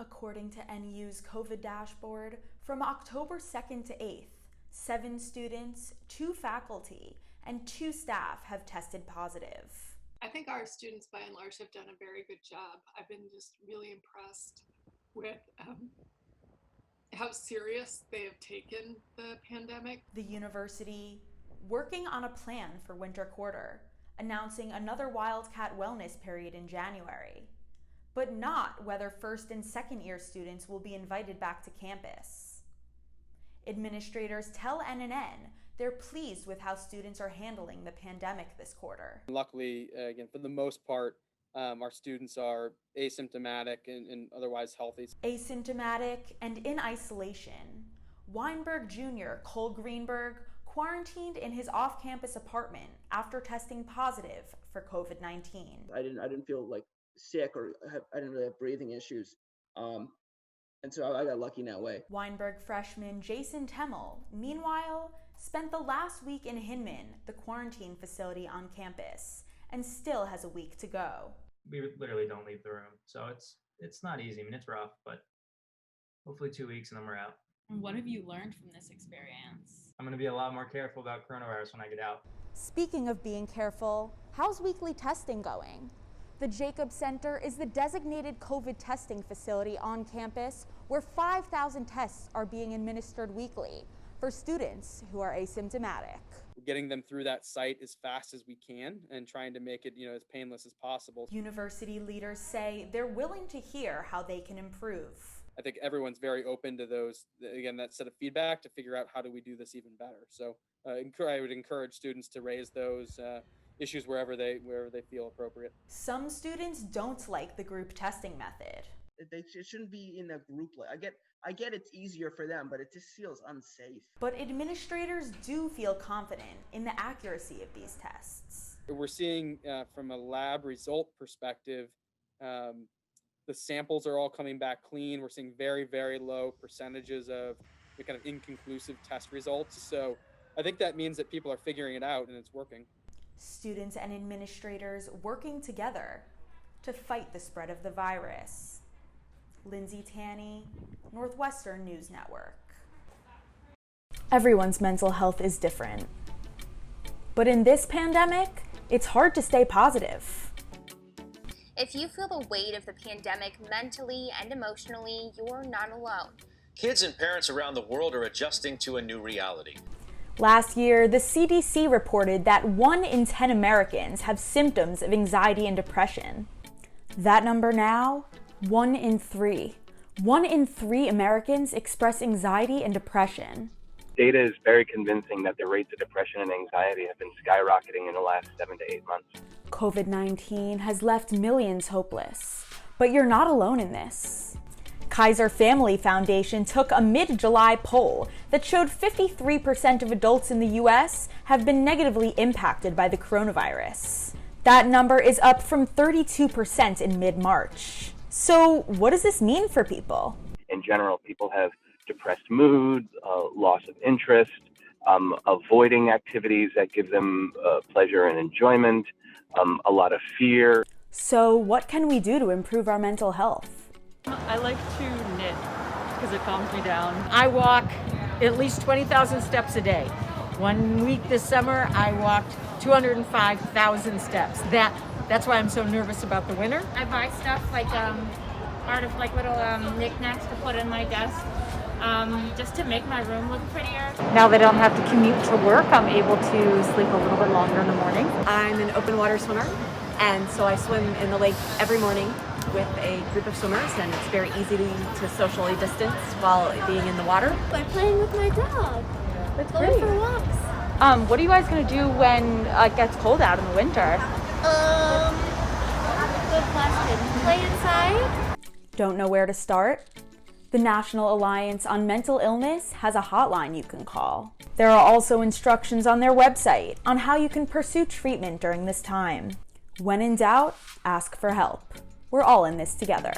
According to NU's COVID dashboard, from October 2nd to 8th, 7 students, 2 faculty, and 2 staff have tested positive. I think our students, by and large, have done a very good job. I've been just really impressed with how serious they have taken the pandemic. The university, working on a plan for winter quarter, announcing another Wildcat wellness period in January, but not whether first and second year students will be invited back to campus. Administrators tell NNN they're pleased with how students are handling the pandemic this quarter. Luckily, again, for the most part, our students are asymptomatic and otherwise healthy. Asymptomatic and in isolation, Weinberg Jr. Cole Greenberg quarantined in his off-campus apartment after testing positive for COVID-19. I didn't feel like sick or I didn't really have breathing issues. And so I got lucky in that way. Weinberg freshman Jason Temmel, meanwhile, spent the last week in Hinman, the quarantine facility on campus, and still has a week to go. We literally don't leave the room, so it's not easy. I mean, it's rough, but hopefully 2 weeks and then we're out. And what have you learned from this experience? I'm going to be a lot more careful about coronavirus when I get out. Speaking of being careful, how's weekly testing going? The Jacobs Center is the designated COVID testing facility on campus where 5,000 tests are being administered weekly for students who are asymptomatic. Getting them through that site as fast as we can and trying to make it, as painless as possible. University leaders say they're willing to hear how they can improve. I think everyone's very open to those, again, that set of feedback to figure out how do we do this even better. So I would encourage students to raise those issues wherever they feel appropriate. Some students don't like the group testing method. It shouldn't be in a group. I get it's easier for them, but it just feels unsafe. But administrators do feel confident in the accuracy of these tests. We're seeing from a lab result perspective, the samples are all coming back clean. We're seeing very, very low percentages of the kind of inconclusive test results. So I think that means that people are figuring it out and it's working. Students and administrators working together to fight the spread of the virus. Lindsay Tanney, Northwestern News Network. Everyone's mental health is different. But in this pandemic, it's hard to stay positive. If you feel the weight of the pandemic mentally and emotionally, you're not alone. Kids and parents around the world are adjusting to a new reality. Last year, the CDC reported that 1 in 10 Americans have symptoms of anxiety and depression. That number now, 1 in 3. 1 in 3 Americans express anxiety and depression. Data is very convincing that the rates of depression and anxiety have been skyrocketing in the last 7 to 8 months. COVID-19 has left millions hopeless, but you're not alone in this. Kaiser Family Foundation took a mid-July poll that showed 53% of adults in the U.S. have been negatively impacted by the coronavirus. That number is up from 32% in mid-March. So what does this mean for people? In general, people have depressed mood, loss of interest, avoiding activities that give them pleasure and enjoyment, a lot of fear. So what can we do to improve our mental health? I like to knit because it calms me down. I walk at least 20,000 steps a day. 1 week this summer, I walked 205,000 steps. That's why I'm so nervous about the winter. I buy stuff like little knickknacks to put in my desk, just to make my room look prettier. Now that I don't have to commute to work, I'm able to sleep a little bit longer in the morning. I'm an open water swimmer, and so I swim in the lake every morning with a group of swimmers, and it's very easy to socially distance while being in the water. By playing with my dog. That's going great. for walks. What are you guys going to do when it gets cold out in the winter? Good question. Play inside. Don't know where to start? The National Alliance on Mental Illness has a hotline you can call. There are also instructions on their website on how you can pursue treatment during this time. When in doubt, ask for help. We're all in this together.